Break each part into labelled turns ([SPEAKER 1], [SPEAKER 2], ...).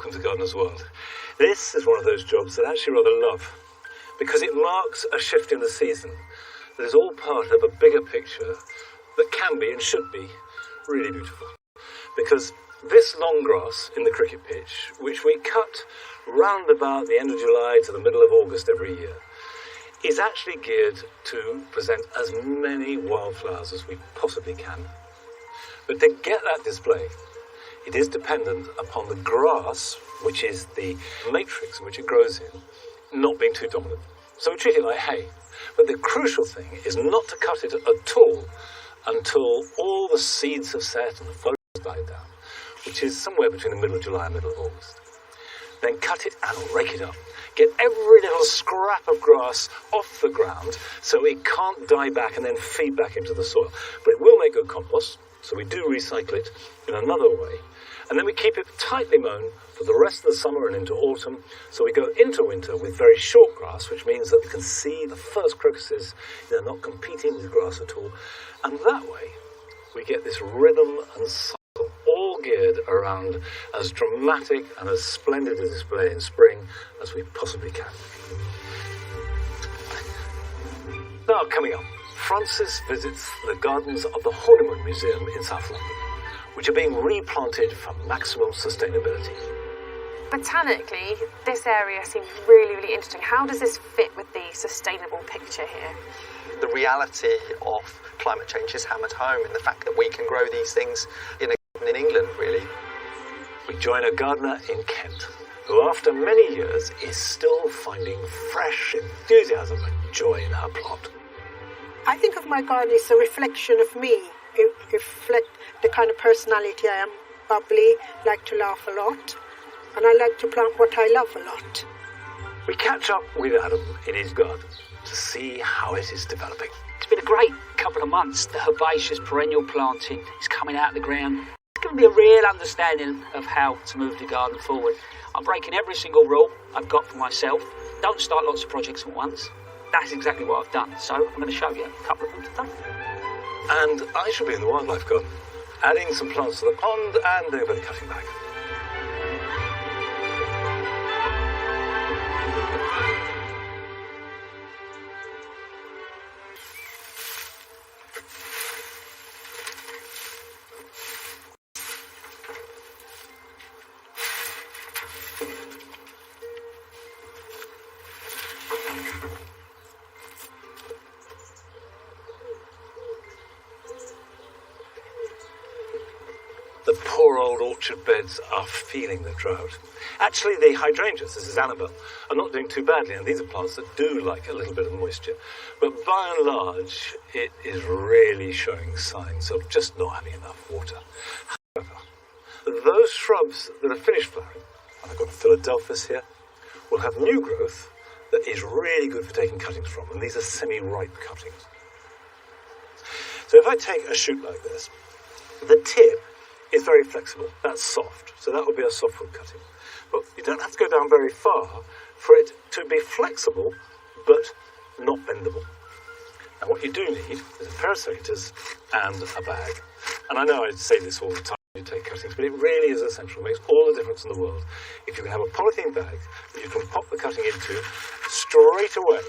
[SPEAKER 1] welcome to Gardener's World. This is one of those jobs that I actually rather love, because it marks a shift in the season that is all part of a bigger picture that can be and should be really beautiful. Because this long grass in the cricket pitch, which we cut round about the end of July to the middle of August every year, is actually geared to present as many wildflowers as we possibly can. But to get that display, it is dependent upon the grass, which is the matrix in which it grows in, not being too dominant. So we treat it like hay. But the crucial thing is not to cut it at all until all the seeds have set and the foliage has died down, which is somewhere between the middle of July and middle of August. Then cut it and rake it up. Get every little scrap of grass off the ground so it can't die back and then feed back into the soil. But it will make good compost, so we do recycle it in another way. And then we keep it tightly mown for the rest of the summer and into autumn. So we go into winter with very short grass, which means that we can see the first crocuses. They're not competing with grass at all. And that way, we get this rhythm and cycle all geared around as dramatic and as splendid a display in spring as we possibly can. Now, coming up, Francis visits the gardens of the Horniman Museum in South London, which are being replanted for maximum sustainability.
[SPEAKER 2] Botanically, this area seems really, really interesting. How does this fit with the sustainable picture here?
[SPEAKER 3] The reality of climate change is hammered home in the fact that we can grow these things in England, really.
[SPEAKER 1] We join a gardener in Kent, who after many years is still finding fresh enthusiasm and joy in her plot.
[SPEAKER 4] I think of my garden as a reflection of me. It reflects the kind of personality I am, bubbly, like to laugh a lot, and I like to plant what I love a lot.
[SPEAKER 1] We catch up with Adam in his garden to see how it is developing.
[SPEAKER 5] It's been a great couple of months. The herbaceous perennial planting is coming out of the ground. It's going to be a real understanding of how to move the garden forward. I'm breaking every single rule I've got for myself. Don't start lots of projects at once. That's exactly what I've done. So I'm going to show you a couple of them today.
[SPEAKER 1] And I shall be in the wildlife garden, adding some plants to the pond and doing a bit of cutting back. The poor old orchard beds are feeling the drought. Actually, the hydrangeas, this is Annabelle, are not doing too badly, and these are plants that do like a little bit of moisture. But by and large, it is really showing signs of just not having enough water. However, those shrubs that are finished flowering, and I've got a Philadelphus here, will have new growth that is really good for taking cuttings from, and these are semi-ripe cuttings. So if I take a shoot like this, the tip is very flexible. That's soft, so that would be a softwood cutting. But you don't have to go down very far for it to be flexible, but not bendable. Now what you do need is a pair of secateurs and a bag. And I know I say this all the time when you take cuttings, but it really is essential. It makes all the difference in the world. If you can have a polythene bag that you can pop the cutting into, straight away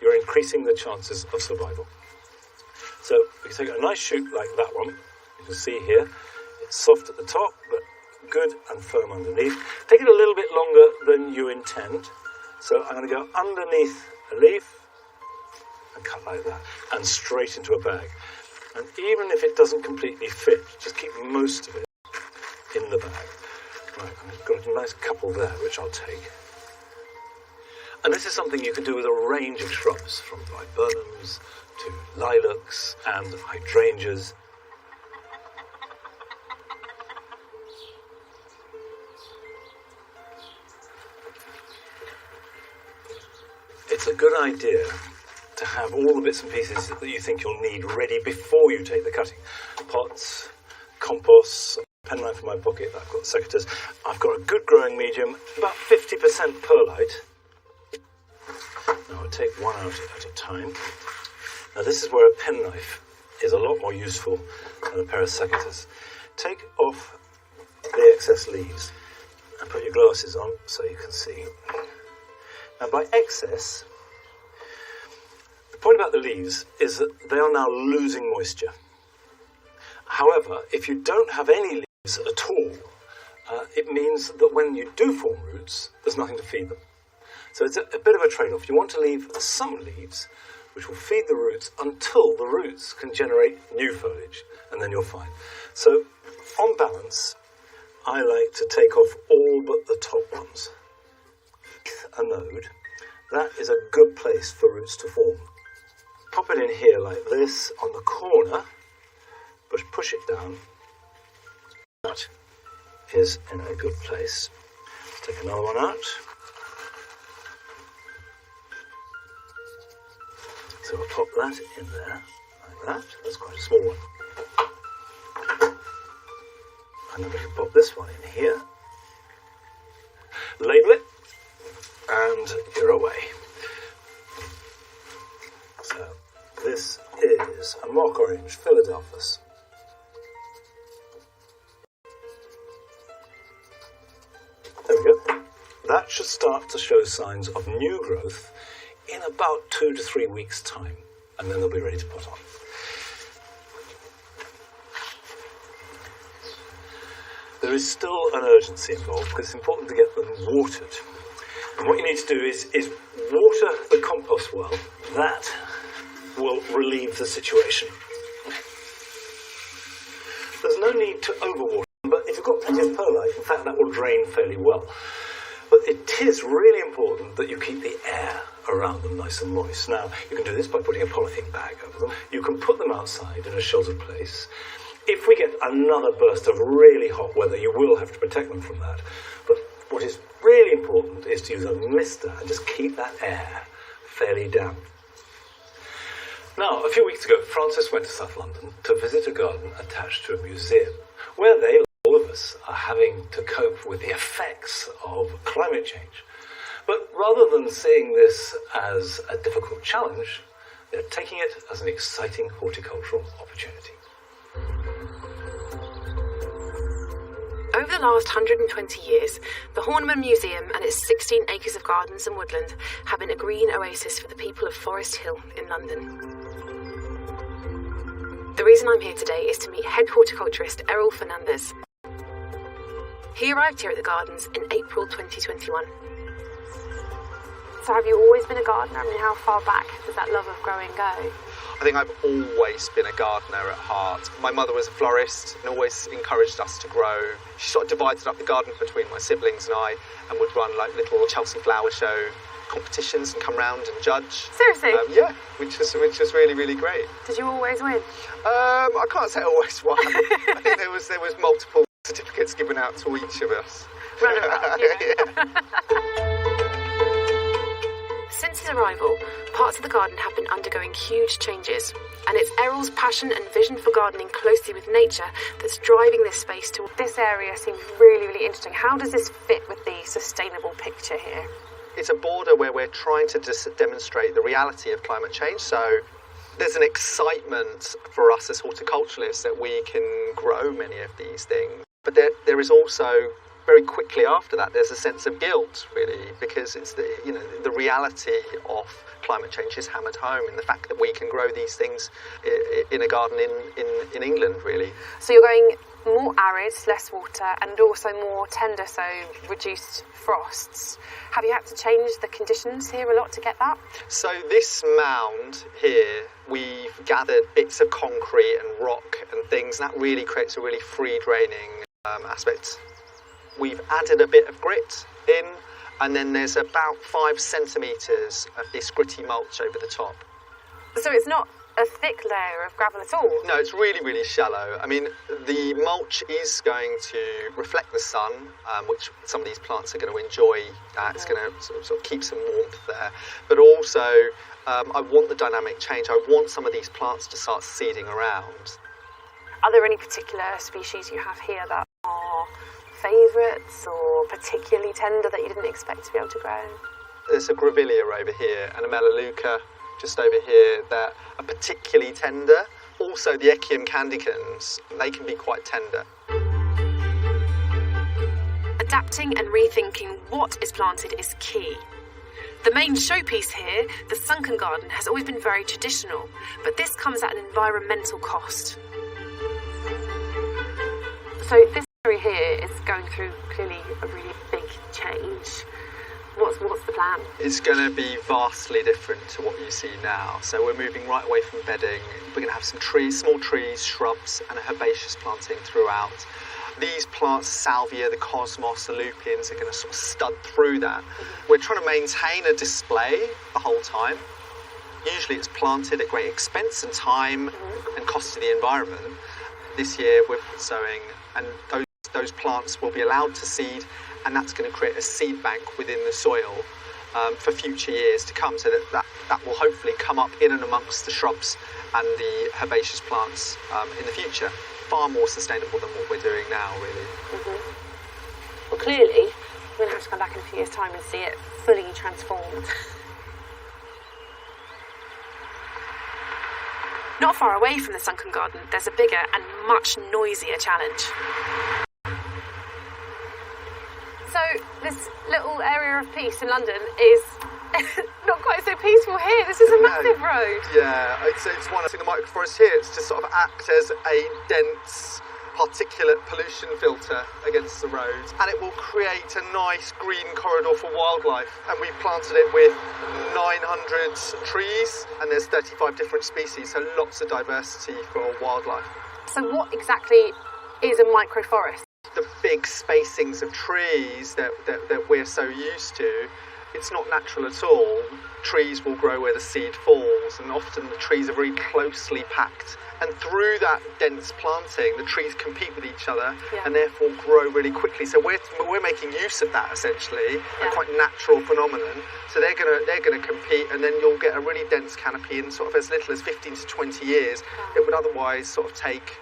[SPEAKER 1] you're increasing the chances of survival. So we can take a nice shoot like that one. You can see here, it's soft at the top, but good and firm underneath. Take it a little bit longer than you intend. So I'm going to go underneath a leaf and cut like that, and straight into a bag. And even if it doesn't completely fit, just keep most of it in the bag. Right, I've got a nice couple there, which I'll take. And this is something you can do with a range of shrubs, from viburnums to lilacs and hydrangeas. It's a good idea to have all the bits and pieces that you think you'll need ready before you take the cutting. Pots, compost, penknife in my pocket, I've got secateurs. I've got a good growing medium, about 50% perlite. Now I'll take one out at a time. Now this is where a penknife is a lot more useful than a pair of secateurs. Take off the excess leaves And put your glasses on so you can see. Now by excess, the point about the leaves is that they are now losing moisture. However, if you don't have any leaves at all, it means that when you do form roots, there's nothing to feed them. So it's a bit of a trade-off. You want to leave some leaves which will feed the roots until the roots can generate new foliage, and then you're fine. So, on balance, I like to take off all but the top ones. A node, that is a good place for roots to form. Pop it in here like this on the corner, push it down. That is in a good place. Take another one out. So I'll pop that in there, like that. That's quite a small one. And then we can pop this one in here. Label it, and you're away. So this is a mock orange Philadelphus. There we go. That should start to show signs of new growth in about 2 to 3 weeks' time, and then they'll be ready to put on. There is still an urgency involved because it's important to get them watered. And what you need to do is water the compost well. That will relieve the situation. There's no need to overwater them, but if you've got plenty of perlite, in fact, that will drain fairly well. But it is really important that you keep the air around them nice and moist. Now, you can do this by putting a polythene bag over them. You can put them outside in a sheltered place. If we get another burst of really hot weather, you will have to protect them from that. But what is really important is to use a mister and just keep that air fairly damp. Now, a few weeks ago, Francis went to South London to visit a garden attached to a museum, where they, like all of us, are having to cope with the effects of climate change. But rather than seeing this as a difficult challenge, they're taking it as an exciting horticultural opportunity.
[SPEAKER 2] Over the last 120 years, the Horniman Museum and its 16 acres of gardens and woodland have been a green oasis for the people of Forest Hill in London. The reason I'm here today is to meet head horticulturist Errol Fernandez. He arrived here at the gardens in April 2021. So have you always been a gardener? I mean, how far back does that love of growing go?
[SPEAKER 3] I think I've always been a gardener at heart. My mother was a florist and always encouraged us to grow. She sort of divided up the garden between my siblings and I, and would run like little Chelsea flower show competitions and come round and judge.
[SPEAKER 2] Seriously?
[SPEAKER 3] Yeah, which was really, really great.
[SPEAKER 2] Did you always win?
[SPEAKER 3] I can't say I always won. I think there was multiple certificates given out to each of us.
[SPEAKER 2] Runner-up, yeah. Since his arrival, parts of the garden have been undergoing huge changes, and it's Errol's passion and vision for gardening closely with nature that's driving this space to... This area seems really, really interesting. How does this fit with the sustainable picture here?
[SPEAKER 3] It's a border where we're trying to demonstrate the reality of climate change, so there's an excitement for us as horticulturalists that we can grow many of these things. But there is also, very quickly after that, there's a sense of guilt, really, because it's the reality of climate change is hammered home in the fact that we can grow these things in a garden in England, really.
[SPEAKER 2] So you're going more arid, less water, and also more tender, so reduced frosts. Have you had to change the conditions here a lot to get that?
[SPEAKER 3] So this mound here, we've gathered bits of concrete and rock and things, and that really creates a really free draining aspect. We've added a bit of grit in, and then there's about 5 centimetres of this gritty mulch over the top.
[SPEAKER 2] So it's not a thick layer of gravel at all?
[SPEAKER 3] No, it's really, really shallow. I mean, the mulch is going to reflect the sun, which some of these plants are going to enjoy. It's going to sort of keep some warmth there. But also, I want the dynamic change. I want some of these plants to start seeding around.
[SPEAKER 2] Are there any particular species you have here that are favourites or particularly tender that you didn't expect to be able to grow?
[SPEAKER 3] There's a grevillea over here and a melaleuca just over here that are particularly tender. Also the Echium candicans, they can be quite tender.
[SPEAKER 2] A adapting and rethinking what is planted is key. The main showpiece here, the sunken garden, has always been very traditional, but this comes at an environmental cost. So this area here is going through clearly a really big change. What's the plan?
[SPEAKER 3] It's going to be vastly different to what you see now. So we're moving right away from bedding. We're going to have some trees, small trees, shrubs, and a herbaceous planting throughout. These plants, salvia, the cosmos, the lupins, are going to sort of stud through that. We're trying to maintain a display the whole time. Usually it's planted at great expense and time and cost to the environment. This year we're sowing, and those plants will be allowed to seed, and that's going to create a seed bank within the soil for future years to come, so that will hopefully come up in and amongst the shrubs and the herbaceous plants in the future. Far more sustainable than what we're doing now, really.
[SPEAKER 2] Well, clearly, we're going to have to come back in a few years' time and see it fully transformed. Not far away from the sunken garden, there's a bigger and much noisier challenge. So this little area of peace in London is not quite so peaceful here. This is a massive road.
[SPEAKER 3] Yeah, it's one thing. The microforest here, it's to sort of act as a dense particulate pollution filter against the roads, and it will create a nice green corridor for wildlife. And we've planted it with 900 trees, and there's 35 different species, so lots of diversity for wildlife.
[SPEAKER 2] So what exactly is a microforest?
[SPEAKER 3] The big spacings of trees that we're so used to, it's not natural at all. Trees will grow where the seed falls, and often the trees are very closely packed. And through that dense planting, the trees compete with each other and therefore grow really quickly. So we're making use of that, essentially, a quite natural phenomenon. So they're gonna compete, and then you'll get a really dense canopy in sort of as little as 15 to 20 years. It would otherwise sort of take,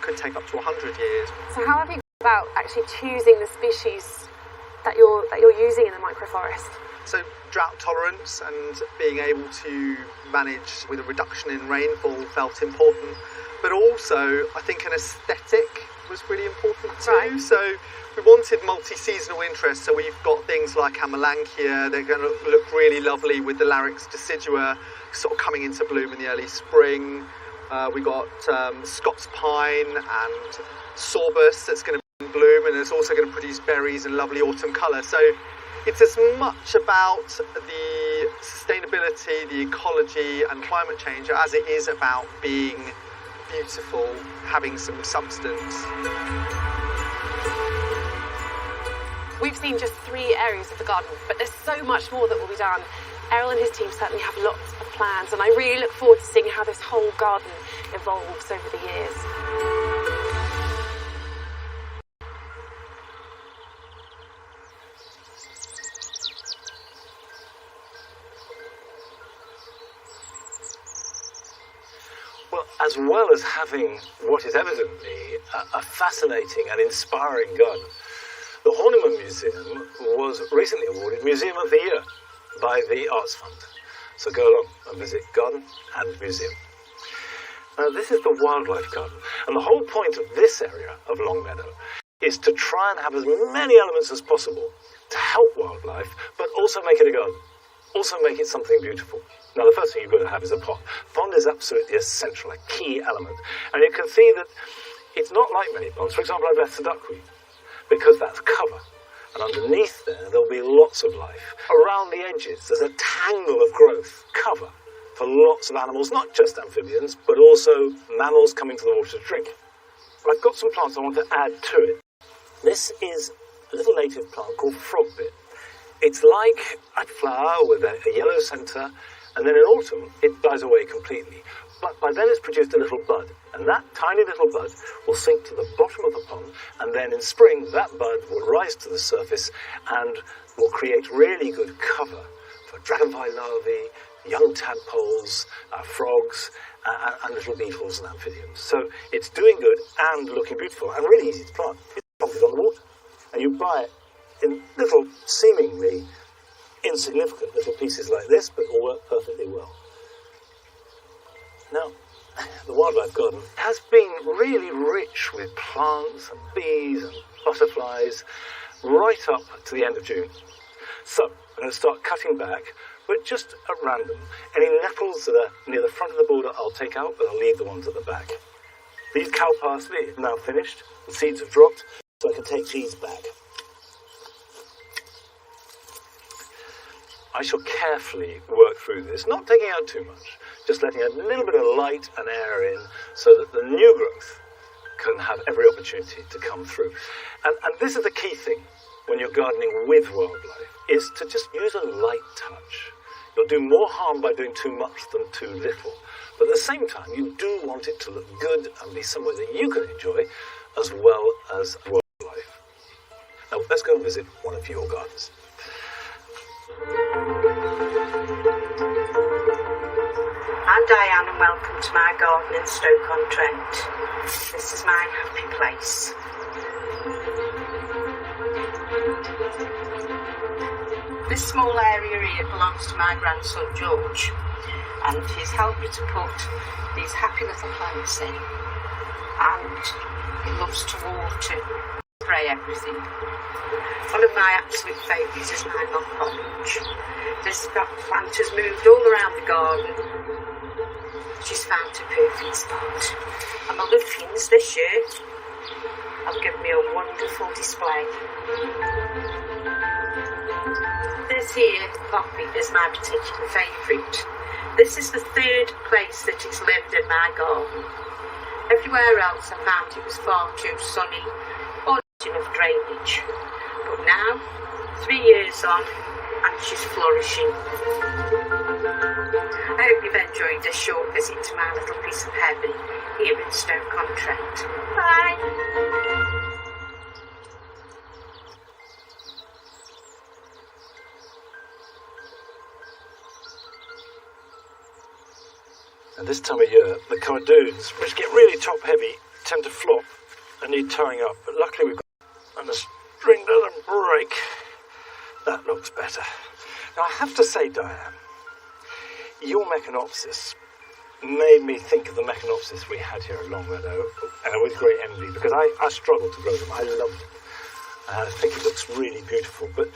[SPEAKER 3] could take up to 100 years.
[SPEAKER 2] So how have you gone about actually choosing the species that you're using in the microforest?
[SPEAKER 3] So drought tolerance and being able to manage with a reduction in rainfall felt important, but also I think an aesthetic was really important too. Right. So we wanted multi-seasonal interest, so we've got things like Amelanchier. They're going to look really lovely with the Larix decidua sort of coming into bloom in the early spring. We got Scots pine and sorbus that's going to be in bloom, and it's also going to produce berries and lovely autumn colour. So it's as much about the sustainability, the ecology and climate change as it is about being beautiful, having some substance.
[SPEAKER 2] We've seen just 3 areas of the garden, but there's so much more that will be done. Errol and his team certainly have lots of plans, and I really look forward to seeing how this whole garden evolves over the years.
[SPEAKER 1] Well, as well as having what is evidently a fascinating and inspiring garden, the Horniman Museum was recently awarded Museum of the Year by the Arts Fund. So go along and visit garden and museum. Now, this is the wildlife garden, and the whole point of this area of Longmeadow is to try and have as many elements as possible to help wildlife, but also make it a garden. Also make it something beautiful. Now, the first thing you've got to have is a pond. Pond is absolutely essential, a key element. And you can see that it's not like many ponds. For example, I've left the duckweed, because that's cover. And underneath there'll be lots of life. Around the edges, there's a tangle of growth, cover, for lots of animals, not just amphibians, but also mammals coming to the water to drink. I've got some plants I want to add to it. This is a little native plant called frogbit. It's like a flower with a yellow centre, and then in autumn it dies away completely. But by then it's produced a little bud, and that tiny little bud will sink to the bottom of the pond, and then in spring that bud will rise to the surface and will create really good cover for dragonfly larvae, young tadpoles, frogs, and little beetles and amphibians. So it's doing good and looking beautiful, and really easy to plant. It's planted on the water, and you buy it in little, seemingly insignificant little pieces like this, but all work perfectly well. Now, the wildlife garden, has been really rich with plants and bees and butterflies right up to the end of June. So I'm going to start cutting back, but just at random. Any nettles that are near the front of the border I'll take out, but I'll leave the ones at the back. These cow parsley are now finished. The seeds have dropped, so I can take these back. I shall carefully work through this, not taking out too much, just letting a little bit of light and air in so that the new growth can have every opportunity to come through. And this is the key thing when you're gardening with wildlife, is to just use a light touch. You'll do more harm by doing too much than too little. But at the same time, you do want it to look good and be somewhere that you can enjoy as well as wildlife. Now, let's go and visit one of your gardens.
[SPEAKER 6] I'm Diane and welcome to my garden in Stoke-on-Trent. This is my happy place. This small area here belongs to my grandson George, and he's helped me to put these happy little plants in, and he loves to water, spray everything. One of my absolute favourites is my mock orange. This plant has moved all around the garden. She's found a perfect spot. And my lupins this year have given me a wonderful display. This here, poppy, is my particular favourite. This is the third place that it's lived in my garden. Everywhere else I found it was far too sunny or not enough drainage. But now, 3 years on, and she's flourishing. I hope you've enjoyed this short visit to my little piece of heaven here in Stoke-on-Trent. Bye!
[SPEAKER 1] And this time of year, the cardoons, which get really top heavy, tend to flop and need towing up. But luckily we've got, and the string doesn't break. That looks better. Now I have to say, Diane, your Meconopsis made me think of the Meconopsis we had here at Long Meadow, and with great envy, because I struggle to grow them. I love them. I think it looks really beautiful. But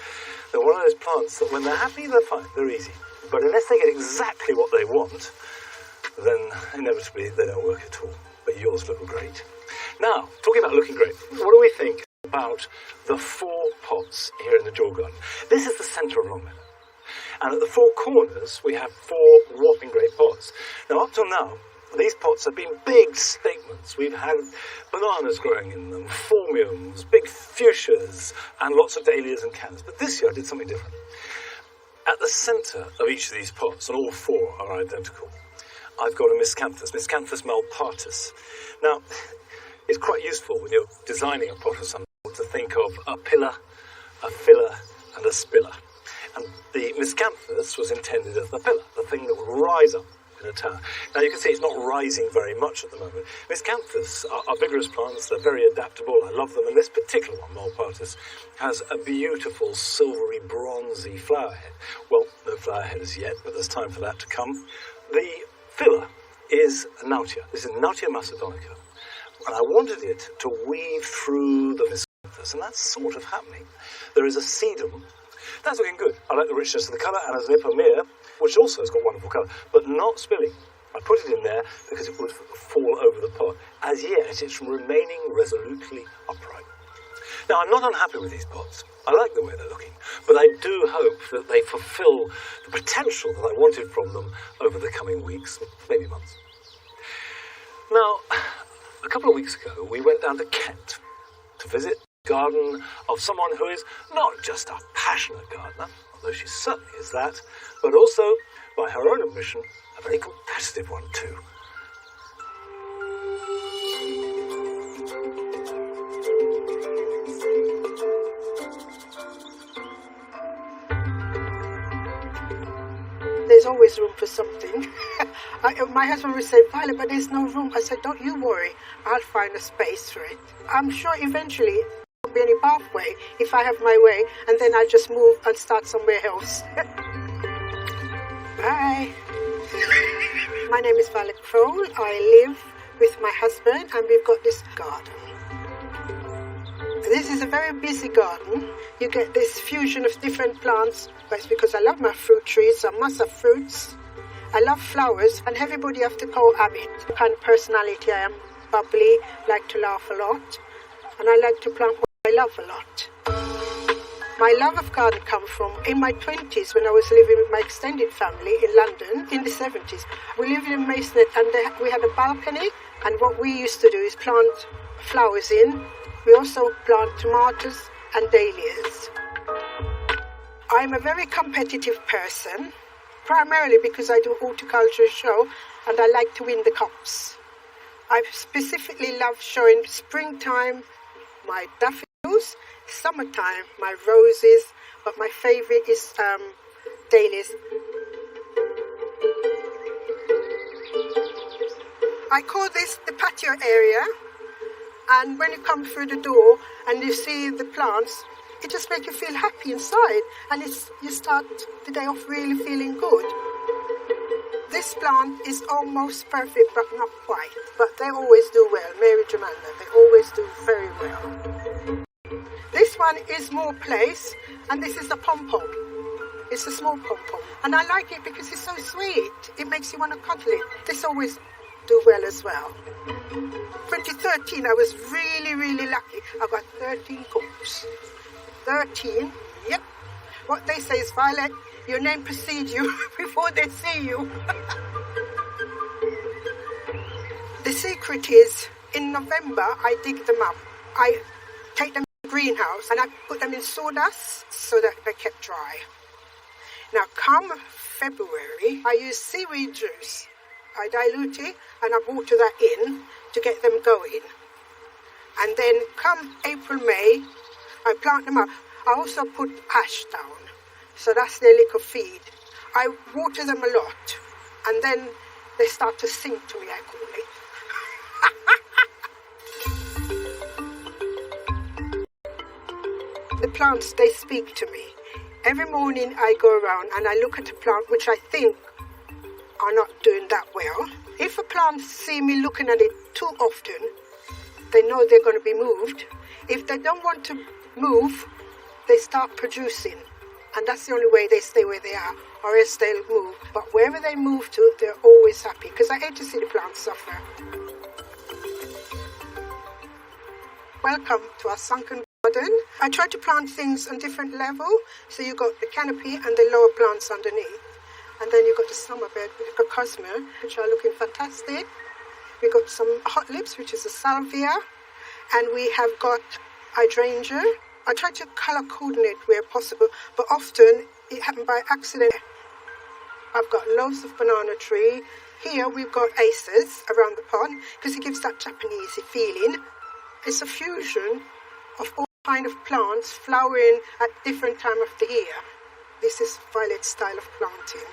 [SPEAKER 1] they're one of those plants that when they're happy, they're fine, they're easy. But unless they get exactly what they want, then inevitably they don't work at all. But yours look great. Now, talking about looking great, what do we think about the 4 pots here in the Jaw Garden? This is the centre of Long Meadow. And at the 4 corners, we have 4 whopping great pots. Now, up till now, these pots have been big statements. We've had bananas growing in them, phormiums, big fuchsias, and lots of dahlias and cannas. But this year I did something different. At the centre of each of these pots, and all 4 are identical, I've got a Miscanthus malpartus. Now, it's quite useful when you're designing a pot or something to think of a pillar, a filler, and a spiller. And the Miscanthus was intended as the pillar, the thing that would rise up in a tower. Now you can see it's not rising very much at the moment. Miscanthus are vigorous plants, they're very adaptable, I love them, and this particular one, malpartus, has a beautiful silvery bronzy flower head. Well, no flower head as yet, but there's time for that to come. The filler is a Nautia. This is Nautia macedonica. And I wanted it to weave through the Miscanthus, and that's sort of happening. There is a sedum. That's looking good. I like the richness of the colour, and as an ipomere, which also has got wonderful colour, but not spilling. I put it in there because it would fall over the pot. As yet, it's remaining resolutely upright. Now, I'm not unhappy with these pots. I like the way they're looking, but I do hope that they fulfil the potential that I wanted from them over the coming weeks, maybe months. Now, a couple of weeks ago, we went down to Kent to visit the garden of someone who is not just a passionate gardener, although she certainly is that, but also, by her own admission, a very competitive one too.
[SPEAKER 4] There's always room for something. My husband would say, Violet, but there's no room. I said, don't you worry. I'll find a space for it. I'm sure eventually there won't be any pathway if I have my way, and then I'll just move and start somewhere else. Bye. My name is Violet Crowell. I live with my husband and we've got this garden. This is a very busy garden. You get this fusion of different plants, but it's because I love my fruit trees, I must have fruits. I love flowers, and everybody have to cohabit. The kind of personality I am, bubbly, like to laugh a lot, and I like to plant what I love a lot. My love of garden comes from in my 20s when I was living with my extended family in London in the 70s. We lived in Masonette and we had a balcony, and what we used to do is plant flowers in. We also plant tomatoes and dahlias. I'm a very competitive person, primarily because I do horticulture show and I like to win the cups. I specifically love showing springtime, my daffodils, summertime, my roses, but my favourite is dahlias. I call this the patio area, and when you come through the door and you see the plants, it just makes you feel happy inside, and you start the day off really feeling good. This plant is almost perfect, but not quite. But they always do well. Mary Jamanda, they always do very well. This one is more place, and this is a pom-pom. It's a small pom-pom. And I like it because it's so sweet. It makes you want to cuddle it. This always do well as well. 2013, I was really, really lucky. I got 13 cups. 13, yep. What they say is, Violet, your name precedes you before they see you. The secret is, in November, I dig them up. I take them to the greenhouse and I put them in sawdust so that they kept dry. Now, come February, I use seaweed juice. I dilute it and I water that in to get them going. And then come April, May, I plant them up. I also put ash down, so that's their liquor feed. I water them a lot, and then they start to sing to me, I call it. The plants, they speak to me. Every morning I go around and I look at a plant which I think are not doing that well. If a plant see me looking at it too often, they know they're going to be moved. If they don't want to move, they start producing, and that's the only way they stay where they are, or else they'll move. But wherever they move to, they're always happy, because I hate to see the plants suffer. Welcome to our sunken garden. I try to plant things on different level, so you got the canopy and the lower plants underneath, and then you got the summer bed with the cosmos, which are looking fantastic. We got some hot lips, which is a salvia, and we have got hydrangea. I try to colour coordinate where possible, but often it happened by accident. I've got loads of banana tree. Here we've got aces around the pond because it gives that Japanese feeling. It's a fusion of all kind of plants flowering at different time of the year. This is Violet's style of planting.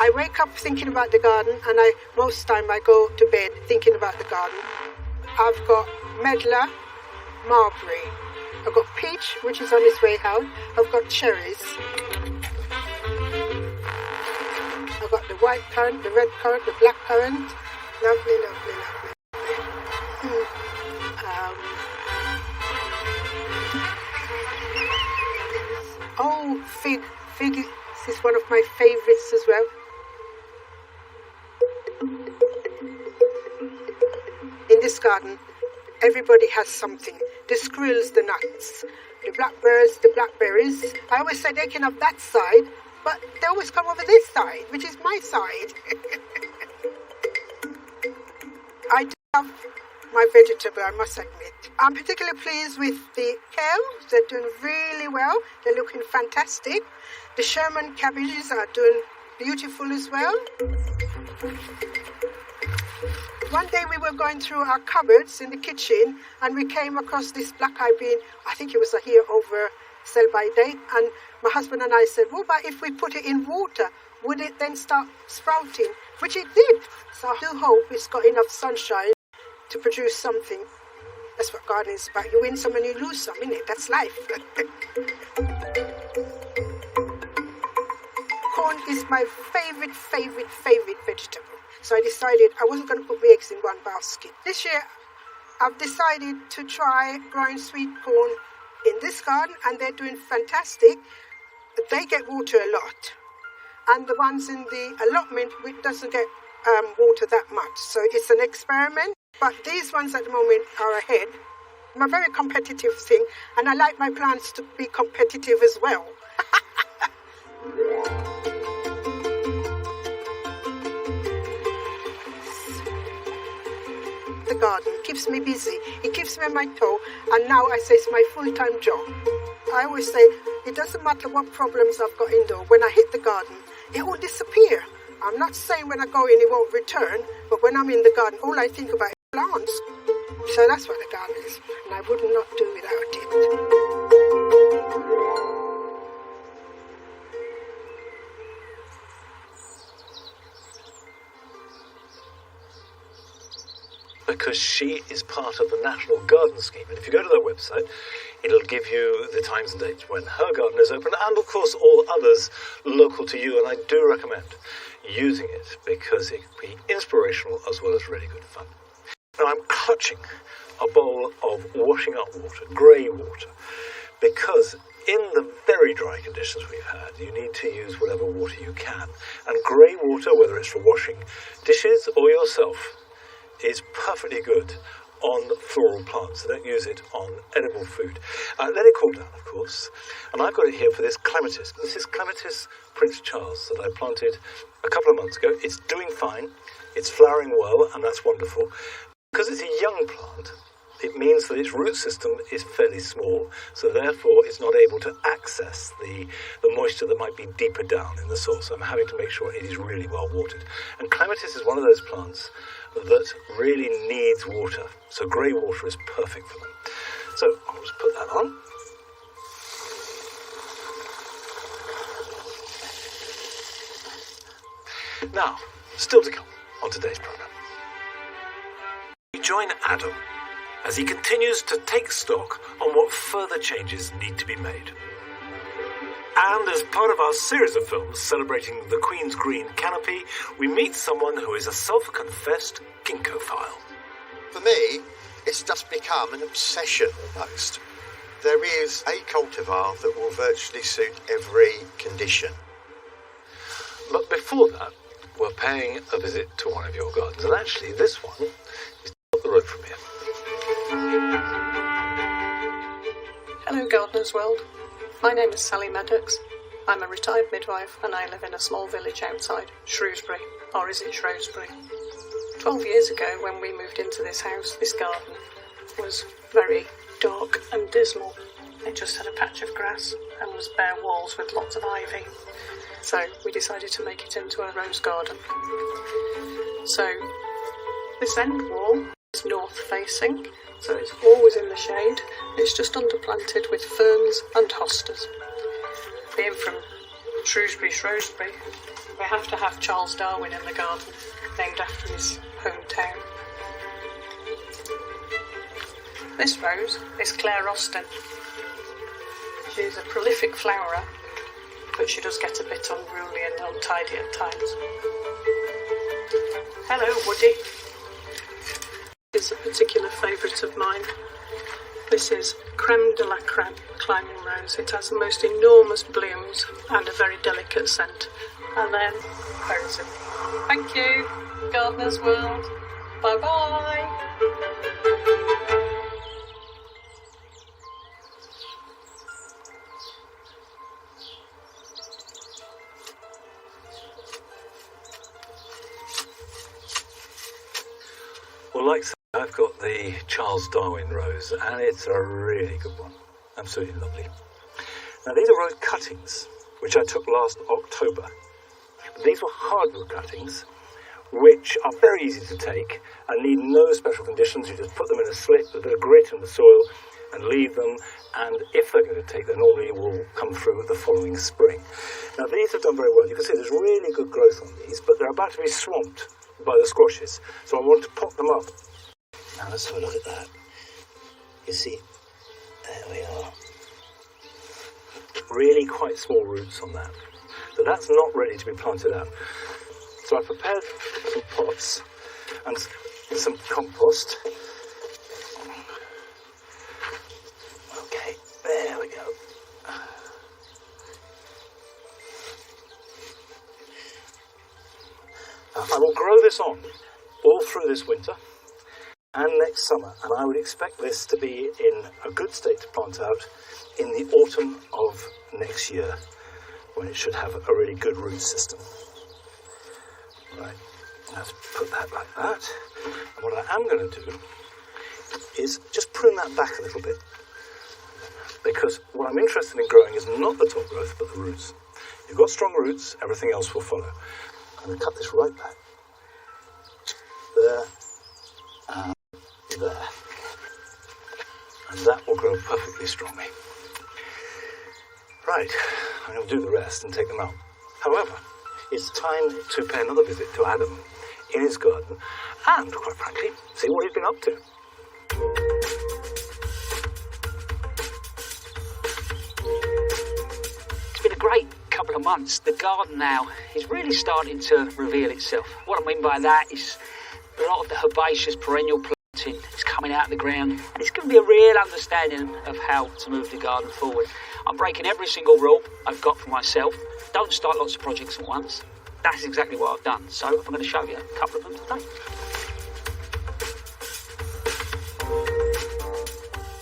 [SPEAKER 4] I wake up thinking about the garden, and most time I go to bed thinking about the garden. I've got medlar, mulberry. I've got peach, which is on its way out. I've got cherries. I've got the white currant, the red currant, the black currant. Lovely, lovely, lovely. Fig. Fig is one of my favourites as well. In this garden, everybody has something. The squirrels, the nuts, the blackbirds, the blackberries. I always say they can have that side, but they always come over this side, which is my side. I do love my vegetable, I must admit. I'm particularly pleased with the kale. They're doing really well. They're looking fantastic. The Sherman cabbages are doing beautiful as well. One day we were going through our cupboards in the kitchen and we came across this black-eyed bean. I think it was a year over sell by date. And my husband and I said, what about if we put it in water? Would it then start sprouting? Which it did. So I do hope it's got enough sunshine to produce something. That's what gardening is about. You win some and you lose some, innit? That's life. corn is my favourite vegetable. So I decided I wasn't going to put my eggs in one basket. This year, I've decided to try growing sweet corn in this garden, and they're doing fantastic. They get water a lot. And the ones in the allotment, which doesn't get water that much. So it's an experiment. But these ones at the moment are ahead. I'm a very competitive thing, and I like my plants to be competitive as well. The garden keeps me busy. It keeps me on my toe, and now I say it's my full-time job. I always say it doesn't matter what problems I've got indoor. When I hit the garden, it will disappear. I'm not saying when I go in it won't return, but when I'm in the garden, all I think about is plants. So that's what the garden is, and I would not do without it.
[SPEAKER 1] Because she is part of the National Garden Scheme. And if you go to their website, it'll give you the times and dates when her garden is open, and of course all others local to you. And I do recommend using it because it can be inspirational as well as really good fun. Now I'm clutching a bowl of washing up water, grey water, because in the very dry conditions we've had, you need to use whatever water you can. And grey water, whether it's for washing dishes or yourself, is perfectly good on floral plants. So don't use it on edible food. Let it cool down, of course. And I've got it here for this clematis. This is Clematis Prince Charles that I planted a couple of months ago. It's doing fine. It's flowering well, and that's wonderful. Because it's a young plant, it means that its root system is fairly small, so therefore it's not able to access the moisture that might be deeper down in the soil. So I'm having to make sure it is really well watered. And clematis is one of those plants that really needs water, so grey water is perfect for them. So I'll just put that on. Now, still to come on today's programme. We join Adam as he continues to take stock on what further changes need to be made. And as part of our series of films celebrating the Queen's Green canopy, we meet someone who is a self-confessed ginkgophile.
[SPEAKER 7] For me, it's just become an obsession almost. There is a cultivar that will virtually suit every condition.
[SPEAKER 1] But before that, we're paying a visit to one of your gardens. And actually, this one is up the road from here.
[SPEAKER 8] Hello, Gardener's World. My name is Sally Maddox. I'm a retired midwife and I live in a small village outside Shrewsbury, or is it Shrewsbury? 12 years ago, when we moved into this house, this garden was very dark and dismal. It just had a patch of grass and was bare walls with lots of ivy. So we decided to make it into a rose garden. So this end wall is north facing, so it's always in the shade. It's just underplanted with ferns and hostas. Being from Shrewsbury, we have to have Charles Darwin in the garden, named after his hometown. This rose is Claire Austin. She's a prolific flowerer, but she does get a bit unruly and untidy at times. Hello, Woody. It's a particular favourite of mine. This is Creme de la Creme climbing rose. It has the most enormous blooms and a very delicate scent. And then Posy. Thank you, Gardener's World. Bye bye.
[SPEAKER 1] Well, like so, I've got the Charles Darwin rose, and it's a really good one. Absolutely lovely. Now, these are rose cuttings, which I took last October. These were hardwood cuttings, which are very easy to take and need no special conditions. You just put them in a slit with a bit of grit in the soil and leave them, and if they're going to take, they normally will come through the following spring. Now, these have done very well. You can see there's really good growth on these, but they're about to be swamped by the squashes, so I want to pop them up. Now let's have a look at that. You see, there we are. Really quite small roots on that. So that's not ready to be planted out. So I prepared some pots and some compost. Okay, there we go. I will grow this on all through this winter and next summer, and I would expect this to be in a good state to plant out in the autumn of next year, when it should have a really good root system. Right, let's put that like that. And what I am going to do is just prune that back a little bit, because what I'm interested in growing is not the top growth, but the roots. You've got strong roots, everything else will follow. I'm going to cut this right back. There, and there. And that will grow perfectly strongly. Right, I'm going to do the rest and take them out. However, it's time to pay another visit to Adam in his garden and, quite frankly, see what he's been up to.
[SPEAKER 5] It's been a great couple of months. The garden now is really starting to reveal itself. What I mean by that is a lot of the herbaceous perennial planting is coming out of the ground, and it's going to be a real understanding of how to move the garden forward. I'm breaking every single rule I've got for myself. Don't start lots of projects at once. That's exactly what I've done. So I'm going to show you a couple of them today.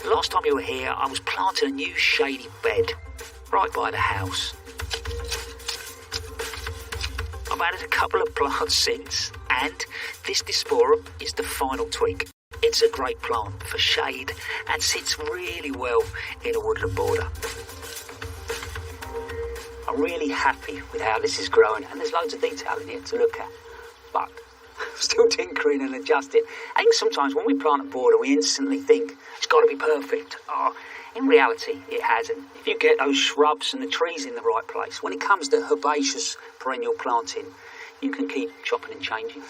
[SPEAKER 5] The last time you were here, I was planting a new shady bed right by the house. I've added a couple of plants since, and this Disporum is the final tweak. It's a great plant for shade and sits really well in a woodland border. I'm really happy with how this is growing, and there's loads of detail in here to look at, but I'm still tinkering and adjusting. I think sometimes when we plant a border, we instantly think it's got to be perfect. Oh, in reality, it hasn't. If you get those shrubs and the trees in the right place, when it comes to herbaceous perennial planting, you can keep chopping and changing.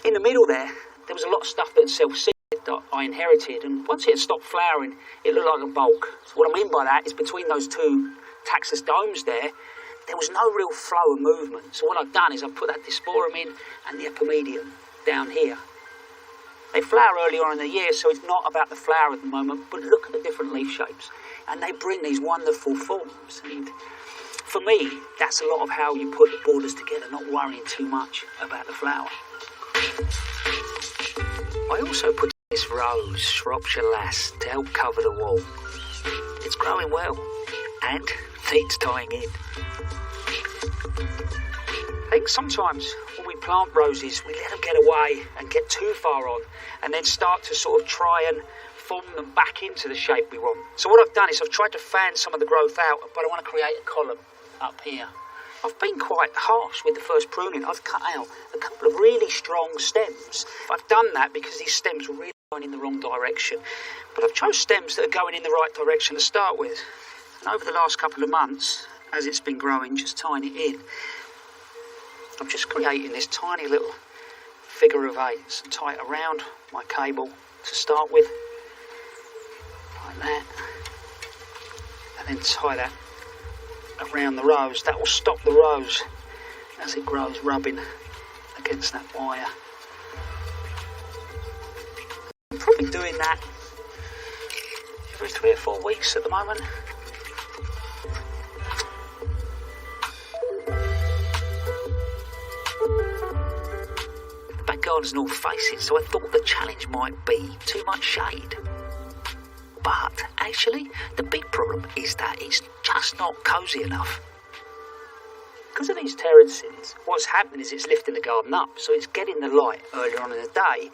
[SPEAKER 5] In the middle there was a lot of stuff that self-seeded that I inherited, and once it had stopped flowering, it looked like a bulk. So what I mean by that is between those two Taxus domes there was no real flow of movement. So what I've done is I've put that Disporum in and the Epimedium down here. They flower earlier on in the year, so it's not about the flower at the moment, but look at the different leaf shapes. And they bring these wonderful forms. And for me, that's a lot of how you put the borders together, not worrying too much about the flower. I also put this rose, Shropshire Lass, to help cover the wall. It's growing well and needs tying in. I think sometimes when we plant roses, we let them get away and get too far on, and then start to sort of try and form them back into the shape we want. So what I've done is I've tried to fan some of the growth out, but I want to create a column up here. I've been quite harsh with the first pruning. I've cut out a couple of really strong stems. I've done that because these stems were really going in the wrong direction. But I've chose stems that are going in the right direction to start with. And over the last couple of months, as it's been growing, just tying it in, I'm just creating this tiny little figure of eights and tie it around my cable to start with, like that, and then tie that around the rose. That will stop the rose as it grows rubbing against that wire. I'm probably doing that every 3 or 4 weeks at the moment. The back garden's north facing, so I thought the challenge might be too much shade. But actually, the big problem is that it's just not cosy enough. Because of these terracings, what's happening is it's lifting the garden up, so it's getting the light earlier on in the day,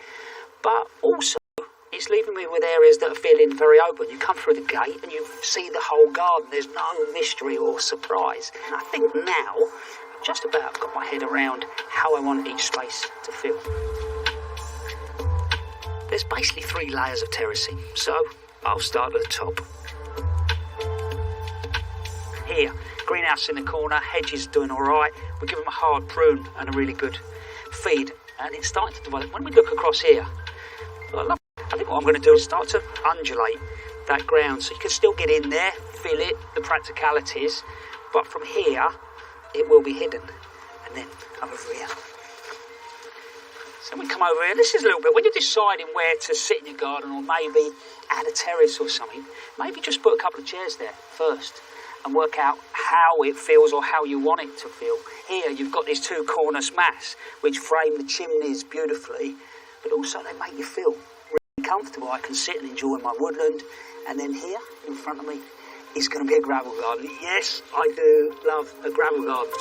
[SPEAKER 5] but also it's leaving me with areas that are feeling very open. You come through the gate and you see the whole garden. There's no mystery or surprise. And I think now I've just about got my head around how I want each space to feel. There's basically 3 layers of terracing, so I'll start at the top. Here, greenhouse in the corner, hedges doing all right. We give them a hard prune and a really good feed, and it's starting to develop. When we look across here, I think what I'm going to do is start to undulate that ground so you can still get in there, feel it, the practicalities, but from here, it will be hidden. And then over here. So we come over here. This is a little bit, when you're deciding where to sit in your garden or maybe add a terrace or something, maybe just put a couple of chairs there first and work out how it feels or how you want it to feel. Here you've got these two cornice mats which frame the chimneys beautifully, but also they make you feel really comfortable. I can sit and enjoy my woodland, and then here in front of me is going to be a gravel garden. Yes, I do love a gravel garden.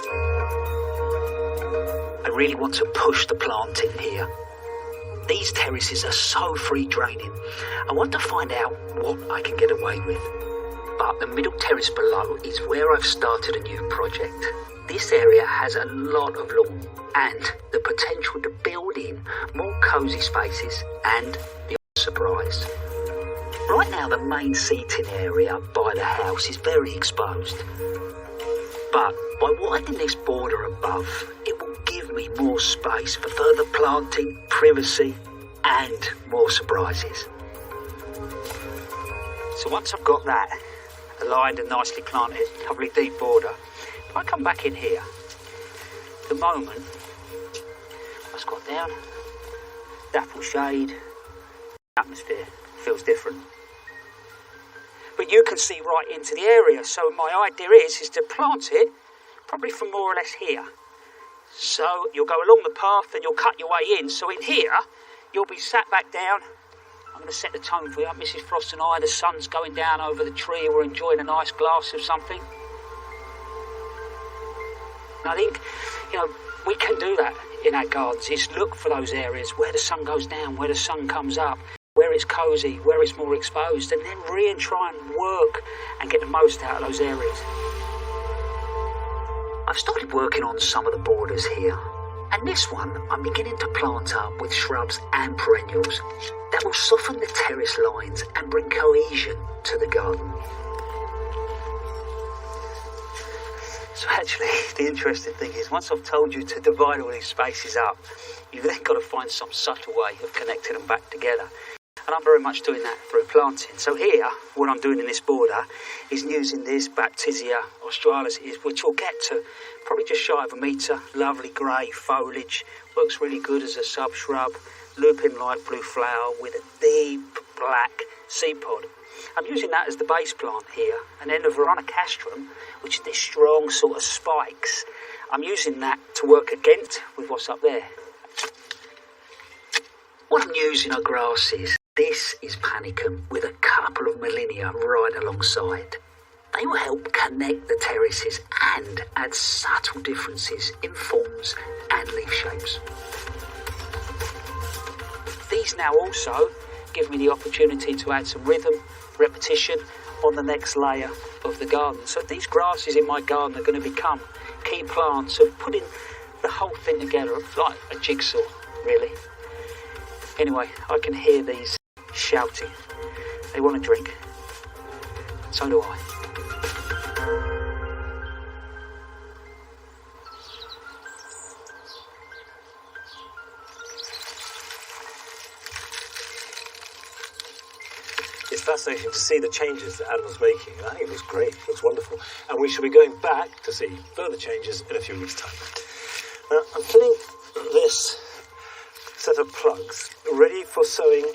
[SPEAKER 5] I really want to push the planting here. These terraces are so free draining. I want to find out what I can get away with. But the middle terrace below is where I've started a new project. This area has a lot of lawn and the potential to build in more cosy spaces and the surprise. Right now the main seating area by the house is very exposed. But by widening this border above, it will give me more space for further planting, privacy and more surprises. So once I've got that aligned and nicely planted, lovely deep border, if I come back in here, the moment I squat down, dapple shade, the atmosphere feels different. But you can see right into the area, so my idea is to plant it probably from more or less here. So you'll go along the path and you'll cut your way in, so in here you'll be sat back down. I'm going to set the tone for you. Mrs. Frost and I, the sun's going down over the tree. We're enjoying a nice glass of something. And I think, we can do that in our gardens. Is look for those areas where the sun goes down, where the sun comes up, where it's cosy, where it's more exposed, and then really try and work and get the most out of those areas. I've started working on some of the borders here. And this one, I'm beginning to plant up with shrubs and perennials that will soften the terrace lines and bring cohesion to the garden. So actually, the interesting thing is, once I've told you to divide all these spaces up, you've then got to find some subtle way of connecting them back together. And I'm very much doing that through planting. So here, what I'm doing in this border is using this Baptisia australis, which will get to probably just shy of a metre. Lovely grey foliage, works really good as a sub-shrub. Lupin light blue flower with a deep black seed pod. I'm using that as the base plant here. And then the Veronicastrum, which is this strong sort of spikes, I'm using that to work against with what's up there. What I'm using are grasses. This is panicum with a couple of Molinia right alongside. They will help connect the terraces and add subtle differences in forms and leaf shapes. These now also give me the opportunity to add some rhythm, repetition on the next layer of the garden. So these grasses in my garden are going to become key plants of putting the whole thing together, like a jigsaw, really. Anyway, I can hear these shouting. They want a drink. So do I.
[SPEAKER 1] It's fascinating to see the changes that Adam's making. I think it looks great, it looks wonderful. And we shall be going back to see further changes in a few weeks' time. Now, I'm filling this set of plugs ready for sowing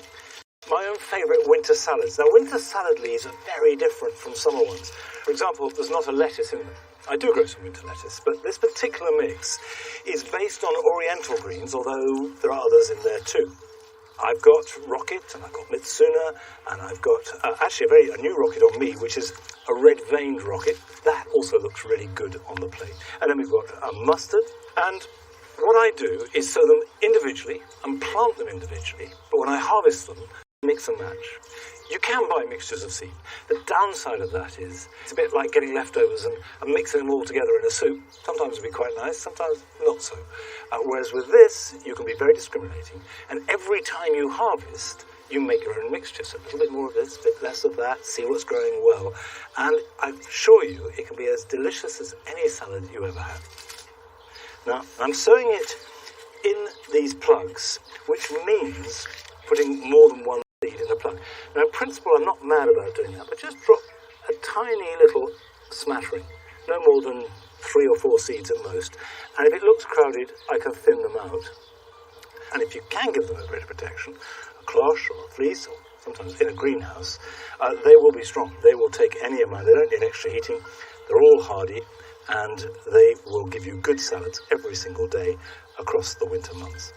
[SPEAKER 1] my own favourite winter salads. Now, winter salad leaves are very different from summer ones. For example, there's not a lettuce in them. I do grow some winter lettuce, but this particular mix is based on oriental greens, although there are others in there too. I've got rocket, and I've got Mitsuna, and I've got actually a new rocket on me, which is a red-veined rocket. That also looks really good on the plate. And then we've got mustard, and what I do is sow them individually and plant them individually, but when I harvest them, mix and match. You can buy mixtures of seed. The downside of that is it's a bit like getting leftovers and mixing them all together in a soup. Sometimes it'll be quite nice, sometimes not so. Whereas with this, you can be very discriminating. And every time you harvest, you make your own mixture. So a little bit more of this, a bit less of that, see what's growing well. And I assure you, it can be as delicious as any salad you ever had. Now, I'm sowing it in these plugs, which means putting more than one seed in a plug. Now, in principle, I'm not mad about doing that, but just drop a tiny little smattering, no more than 3 or 4 seeds at most. And if it looks crowded, I can thin them out. And if you can give them a bit of protection, a cloche or a fleece, or sometimes in a greenhouse, they will be strong. They will take any amount. They don't need extra heating. They're all hardy, and they will give you good salads every single day across the winter months.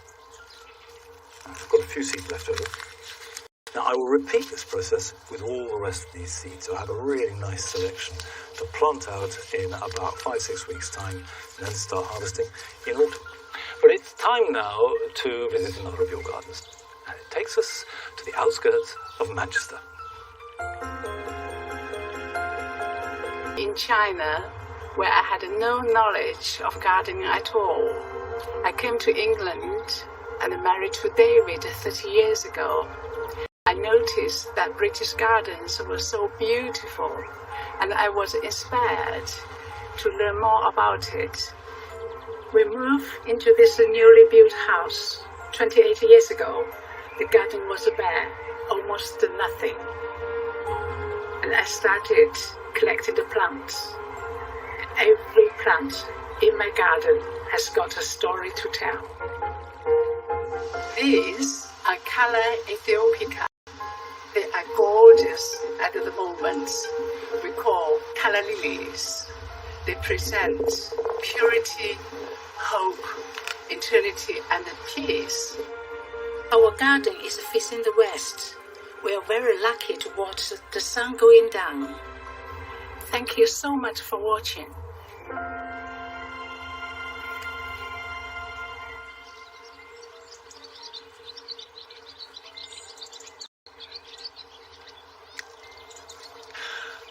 [SPEAKER 1] I've got a few seeds left over. Now I will repeat this process with all the rest of these seeds. So I have a really nice selection to plant out in about 5-6 weeks' time, and then start harvesting in autumn. But it's time now to visit another of your gardens. And it takes us to the outskirts of Manchester.
[SPEAKER 9] In China, where I had no knowledge of gardening at all, I came to England and married to David 30 years ago. I noticed that British gardens were so beautiful, and I was inspired to learn more about it. We moved into this newly built house 28 years ago. The garden was bare, almost nothing. And I started collecting the plants. Every plant in my garden has got a story to tell. These are Calla Ethiopica. They are gorgeous at the moment. We call calla lilies. They present purity, hope, eternity, and peace. Our garden is facing the west. We are very lucky to watch the sun going down. Thank you so much for watching.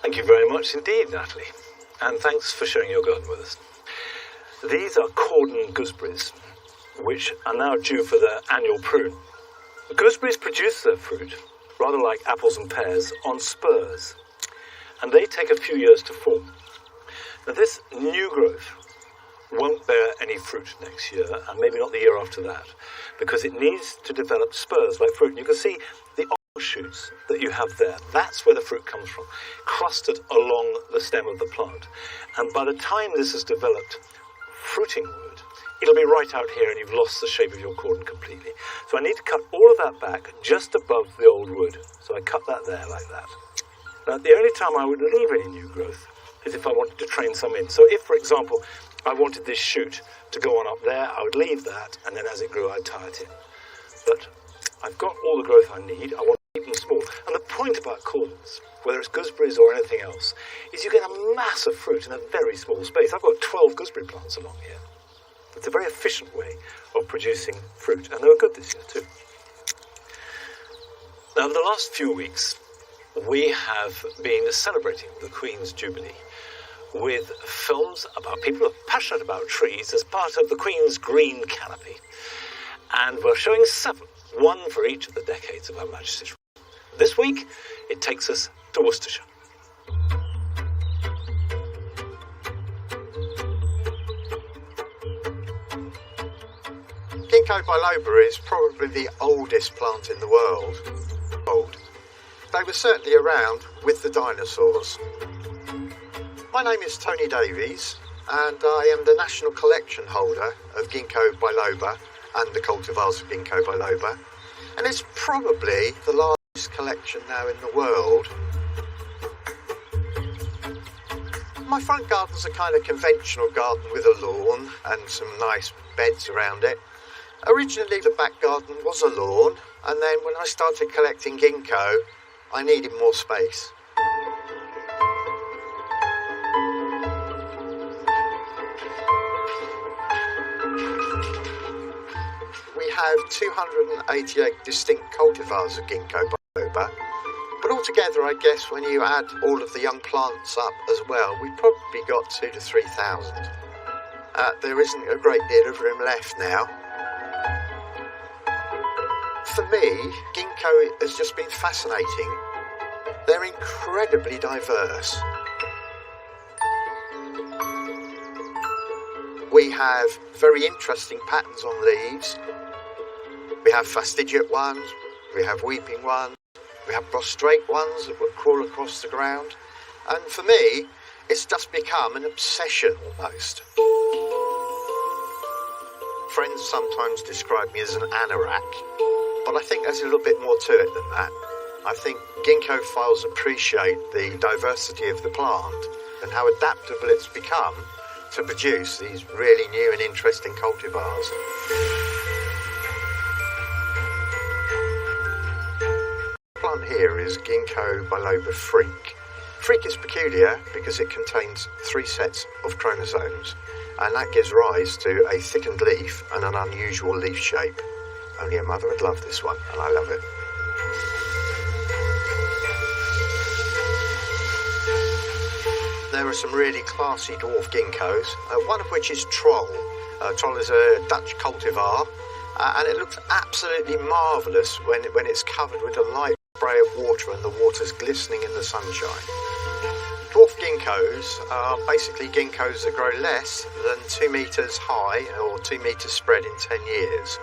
[SPEAKER 1] Thank you very much indeed, Natalie. And thanks for sharing your garden with us. These are cordon gooseberries, which are now due for their annual prune. The gooseberries produce their fruit, rather like apples and pears, on spurs, and they take a few years to form. Now this new growth won't bear any fruit next year, and maybe not the year after that, because it needs to develop spurs like fruit. And you can see the shoots that you have there. That's where the fruit comes from, clustered along the stem of the plant. And by the time this has developed fruiting wood, it'll be right out here and you've lost the shape of your cordon completely. So I need to cut all of that back just above the old wood. So I cut that there like that. Now the only time I would leave any new growth is if I wanted to train some in. So if, for example, I wanted this shoot to go on up there, I would leave that, and then as it grew I'd tie it in. But I've got all the growth I need. I want to keep them small. And the point about cordons, whether it's gooseberries or anything else, is you get a mass of fruit in a very small space. I've got 12 gooseberry plants along here. It's a very efficient way of producing fruit, and they were good this year too. Now, over the last few weeks, we have been celebrating the Queen's Jubilee with films about people who are passionate about trees as part of the Queen's Green Canopy. And we're showing 7, one for each of the decades of Her Majesty's rule. This week, it takes us to Worcestershire.
[SPEAKER 7] Ginkgo biloba is probably the oldest plant in the world. Old. They were certainly around with the dinosaurs. My name is Tony Davies, and I am the national collection holder of Ginkgo biloba and the cultivars of Ginkgo biloba, and it's probably the largest collection now in the world. My front garden's a kind of conventional garden with a lawn and some nice beds around it. Originally the back garden was a lawn, and then when I started collecting ginkgo, I needed more space. We have 288 distinct cultivars of Ginkgo biloba, but altogether I guess when you add all of the young plants up as well, we've probably got 2,000 to 3,000. There isn't a great deal of room left now. For me, ginkgo has just been fascinating. They're incredibly diverse. We have very interesting patterns on leaves. We have fastigiate ones, we have weeping ones, we have prostrate ones that will crawl across the ground. And for me, It's just become an obsession almost. Friends sometimes describe me as an anorak, but I think there's a little bit more to it than that. I think ginkgophiles appreciate the diversity of the plant and how adaptable it's become to produce these really new and interesting cultivars. The plant here is Ginkgo biloba freak. Freak is peculiar because it contains 3 sets of chromosomes, and that gives rise to a thickened leaf and an unusual leaf shape. Only a mother would love this one, and I love it. There are some really classy dwarf ginkgos, one of which is Troll. Troll is a Dutch cultivar, and it looks absolutely marvellous when it's covered with a light spray of water and the water's glistening in the sunshine. Dwarf ginkgos are basically ginkgos that grow less than 2 metres high or 2 metres spread in 10 years.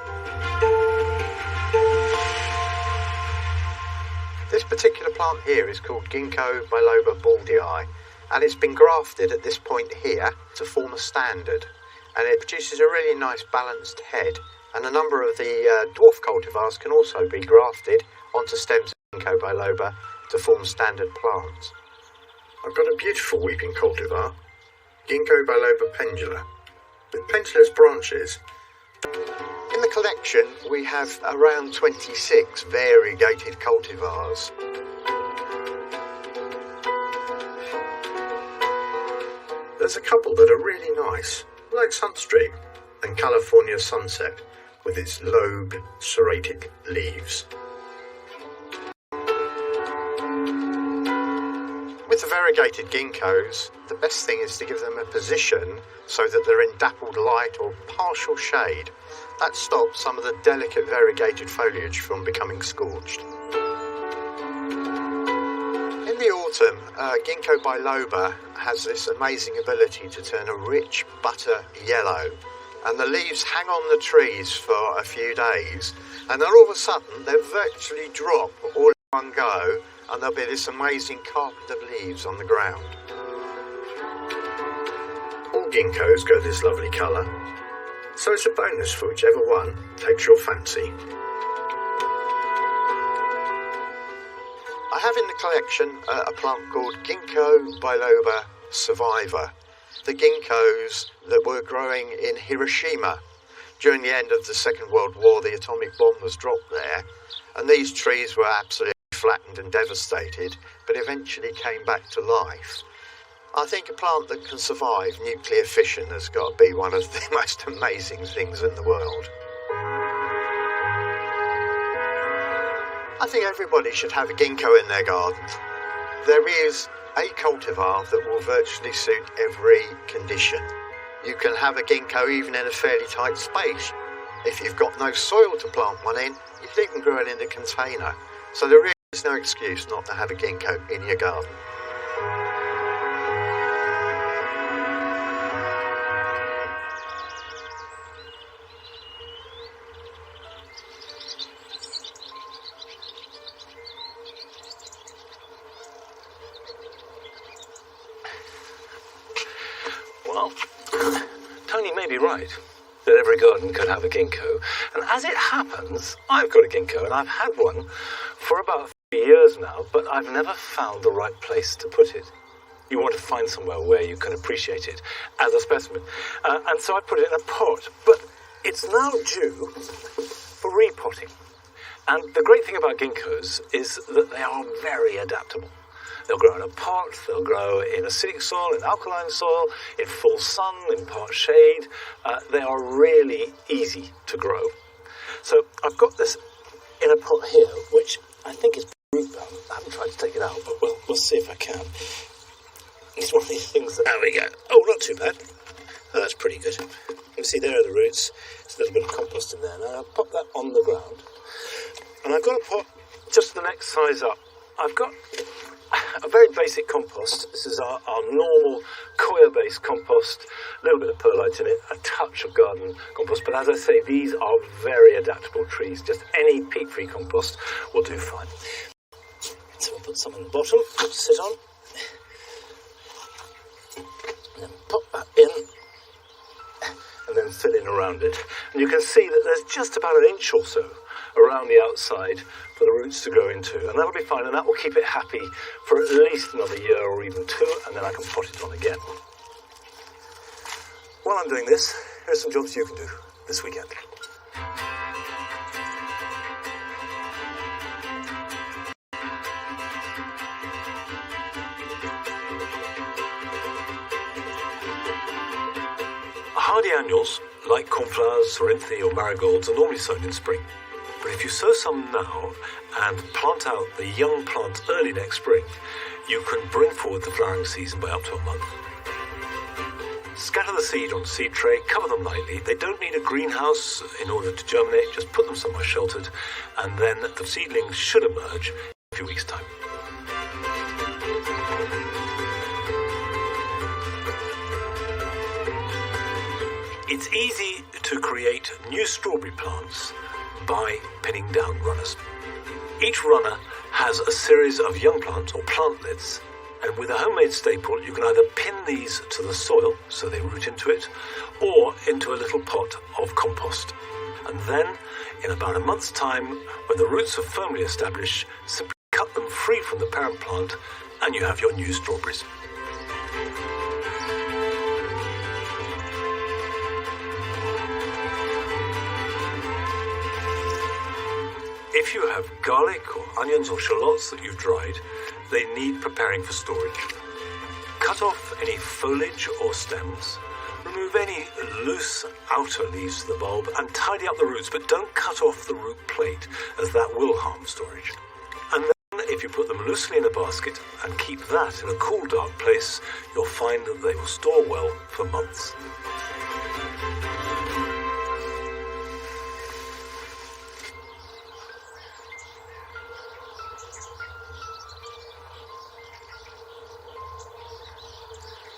[SPEAKER 7] This particular plant here is called Ginkgo biloba baldii, and it's been grafted at this point here to form a standard, and it produces a really nice balanced head, and a number of the dwarf cultivars can also be grafted onto stems of Ginkgo biloba to form standard plants. I've got a beautiful weeping cultivar, Ginkgo biloba pendula, with pendulous branches. In the collection we have around 26 variegated cultivars. There's a couple that are really nice, like Sunstream and California Sunset with its lobe serrated leaves. With the variegated ginkgos, the best thing is to give them a position so that they're in dappled light or partial shade. That stops some of the delicate variegated foliage from becoming scorched. In the autumn, Ginkgo biloba has this amazing ability to turn a rich butter yellow, and the leaves hang on the trees for a few days, and then all of a sudden they virtually drop all in one go, and there'll be this amazing carpet of leaves on the ground. All ginkgos go this lovely colour, so it's a bonus for whichever one takes your fancy. I have in the collection a plant called Ginkgo biloba survivor, the ginkgos that were growing in Hiroshima. During the end of the Second World War, the atomic bomb was dropped there, and these trees were absolutely flattened and devastated, but eventually came back to life. I think a plant that can survive nuclear fission has got to be one of the most amazing things in the world. I think everybody should have a ginkgo in their gardens. There is a cultivar that will virtually suit every condition. You can have a ginkgo even in a fairly tight space. If you've got no soil to plant one in, you can even grow it in a container. So there really is no excuse not to have a ginkgo in your garden.
[SPEAKER 1] Well, Tony may be right that every garden could have a ginkgo. And as it happens, I've got a ginkgo, and I've had one for about 3 years now, but I've never found the right place to put it. You want to find somewhere where you can appreciate it as a specimen. And so I put it in a pot, but it's now due for repotting. And the great thing about ginkgos is that they are very adaptable. They'll grow in a pot, they'll grow in acidic soil, in alkaline soil, in full sun, in part shade. They are really easy to grow. So I've got this in a pot here, which I think is root bound. I haven't tried to take it out, but we'll see if I can. It's one of these things that... There we go. Oh, not too bad. Oh, that's pretty good. You can see there are the roots. There's a little bit of compost in there. Now I'll pop that on the ground. And I've got a pot just the next size up. I've got a very basic compost. This is our normal coir-based compost, a little bit of perlite in it, a touch of garden compost. But as I say, these are very adaptable trees. Just any peat-free compost will do fine. So we'll put some in the bottom to sit on. in and then fill in around it. And you can see that there's just about an inch or so around the outside for the roots to go into, and that'll be fine, and that will keep it happy for at least another year or even two, and then I can pot it on again. While I'm doing this, here's some jobs you can do this weekend. Hardy annuals, like cornflowers, sorrenthy or marigolds, are normally sown in spring. But if you sow some now and plant out the young plant early next spring, you can bring forward the flowering season by up to a month. Scatter the seed on a seed tray, cover them lightly. They don't need a greenhouse in order to germinate, just put them somewhere sheltered, and then the seedlings should emerge in a few weeks' time. It's easy to create new strawberry plants by pinning down runners. Each runner has a series of young plants or plantlets, and with a homemade staple you can either pin these to the soil so they root into it, or into a little pot of compost. And then, in about a month's time, when the roots are firmly established, simply cut them free from the parent plant and you have your new strawberries. If you have garlic or onions or shallots that you've dried, they need preparing for storage. Cut off any foliage or stems, remove any loose outer leaves to the bulb, and tidy up the roots, but don't cut off the root plate, as that will harm storage. And then, if you put them loosely in a basket and keep that in a cool, dark place, you'll find that they will store well for months.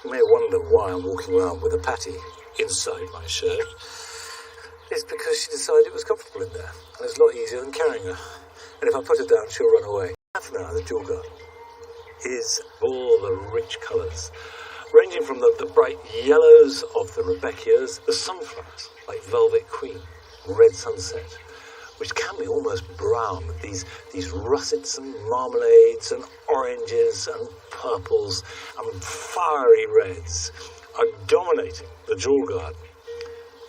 [SPEAKER 1] You may wonder why I'm walking around with a patty inside my shirt. It's because she decided it was comfortable in there, and it's a lot easier than carrying her. And if I put her down, she'll run away. Now, the jewel garden is all the rich colours, ranging from the bright yellows of the Rebeckias, the sunflowers like Velvet Queen, Red Sunset, which can be almost brown, with these russets and marmalades and oranges and purples and fiery reds are dominating the jewel garden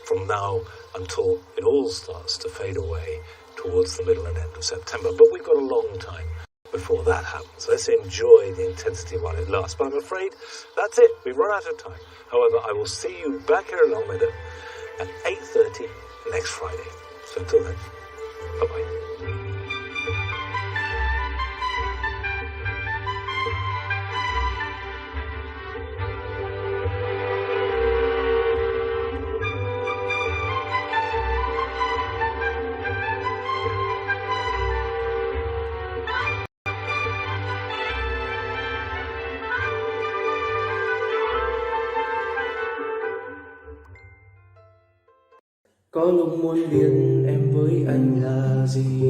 [SPEAKER 1] from now until it all starts to fade away towards the middle and end of September. But we've got a long time before that happens. Let's enjoy the intensity while it lasts. But I'm afraid that's it. We've run out of time. However, I will see you back here in Longmeadow at 8:30 next Friday. So until then, bye-bye.
[SPEAKER 10] Có lúc muốn biết em với anh là gì,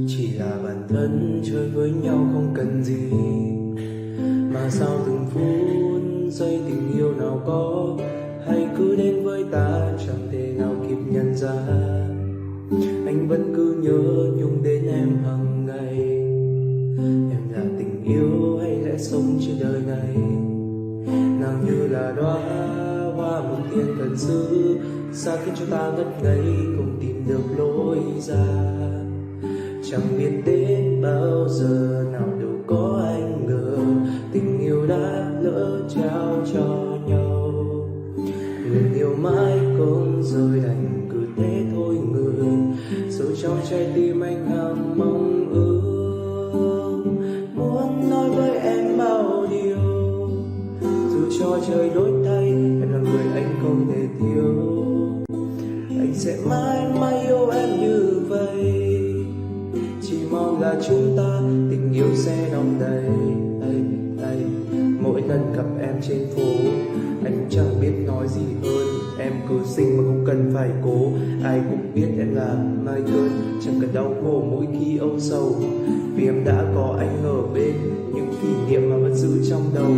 [SPEAKER 10] chỉ là bản thân chơi với nhau không cần gì. Mà sao từng phút giây tình yêu nào có, hay cứ đến với ta chẳng thể nào kịp nhận ra. Anh vẫn cứ nhớ nhung đến em hàng ngày. Em là tình yêu hay lẽ sống trên đời này. Nàng như là đóa hoa một thiên thần sứ, xa khiến cho ta ngất ngây không tìm được lối ra. Chẳng biết đến bao giờ nào đâu có anh ngờ, tình yêu đã lỡ trao cho nhau. Người yêu mãi không rời đành cứ thế thôi người, sâu trong trái tim anh hằng mong ước. Muốn nói với em bao điều, dù cho trời đổi thay, em là người anh không thể thiếu. Anh sẽ mãi mãi yêu em như vậy, chỉ mong là chúng ta tình yêu sẽ đong đầy. Mỗi lần gặp em trên phố, anh chẳng biết nói gì hơn. Em cứ xinh mà không cần phải cố. Ai cũng biết em là mai cơn, chẳng cần đau khổ mỗi khi âu sầu. Vì em đã có anh ở bên, những kỷ niệm mà vẫn giữ trong đầu.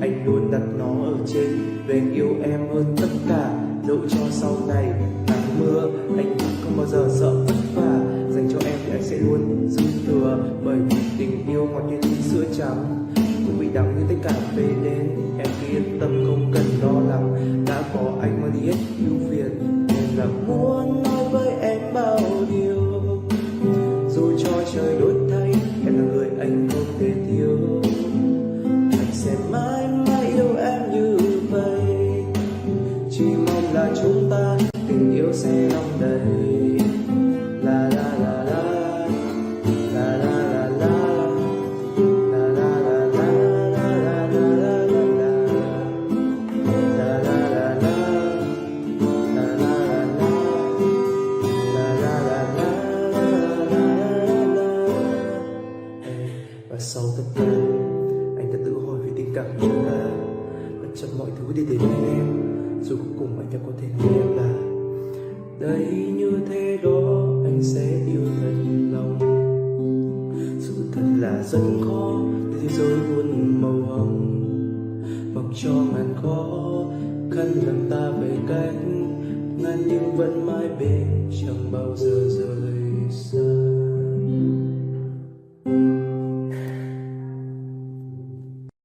[SPEAKER 10] Anh luôn đặt nó ở trên vì anh yêu em hơn tất cả. Dẫu cho sau này nắng mưa, anh không bao giờ sợ vất vả. Dành cho em thì anh sẽ luôn dư thừa, bởi vì tình yêu ngọt như ly sữa trắng, cũng bị đắng như tách cà phê đến. Em cứ yên tâm không cần lo lắng, đã có anh mang đi hết ưu phiền. Nên là muốn nói với em bao điều, dù cho trời đổi thay, em là người anh không thể thiếu. Anh sẽ mãi mãi yêu em như vậy, chỉ mong là chúng ta tình yêu sẽ đong đầy. La la la la, la la la la, la la la la, la la la la la, la la la la, la la la la, la la la la. Và sau tất cả, anh đã tự hỏi về tình cảm của chúng ta, bất chấp mọi thứ để đến với em, rồi cuối cùng anh đã có thể nói em là đây như thế đó, anh sẽ yêu thật lòng. Sự thật là rất khó, thế giới luôn màu hồng, mặc cho ngàn khó khăn làm ta về cách ngàn nhưng vẫn mãi bên, chẳng bao giờ rời xa.